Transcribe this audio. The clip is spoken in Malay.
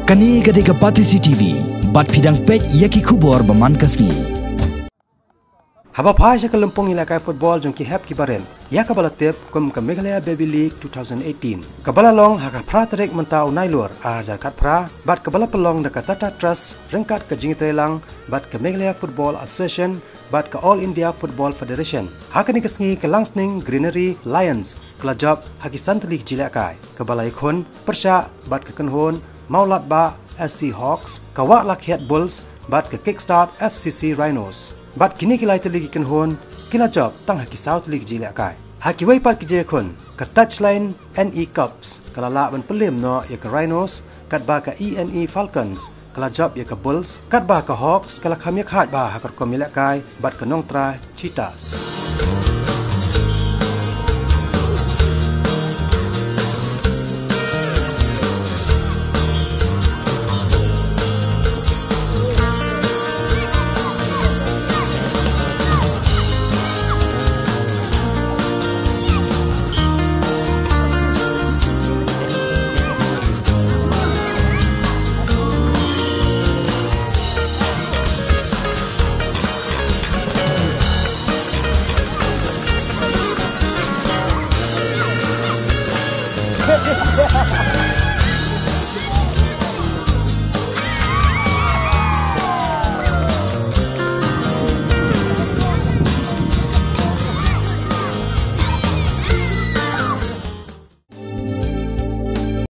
Kani gade ka Pati CCTV, bat pidang pet yaki kubor baman kasni. Haba phai sa Kalumpong Ilakai Football jong ki hep ki baren. Ya kabala tep kum ka Meghalaya Baby League 2018. Kabala long haka phra terek mentau nailur jar kat phra bat kabala pelong da Tata Trust rengkat ka jingitrelang bat ka Meghalaya Football Association bat ka All India Football Federation. Hakani kasngi ka Langsning Greenery Lions kala job haki santlik jilakai. Kabala ikhon persya bat ka Kenhon Maulat ba SC Hawks ka Wak Lakhiat Bulls bat ka Kickstart FCC Rhinos. Bat kini kilai teligi Kenhon kila job tang haki South League jilakai. Haki wai pat ki kon ka Touchline NE Cups kala la ban pelim no ya ka Rhinos kat ba ka ENE Falcons kala job ya ka Bulls kat ba ka Hawks kala khamyak hat ba hakar ko milakai bat ka Nongtra Cheetahs.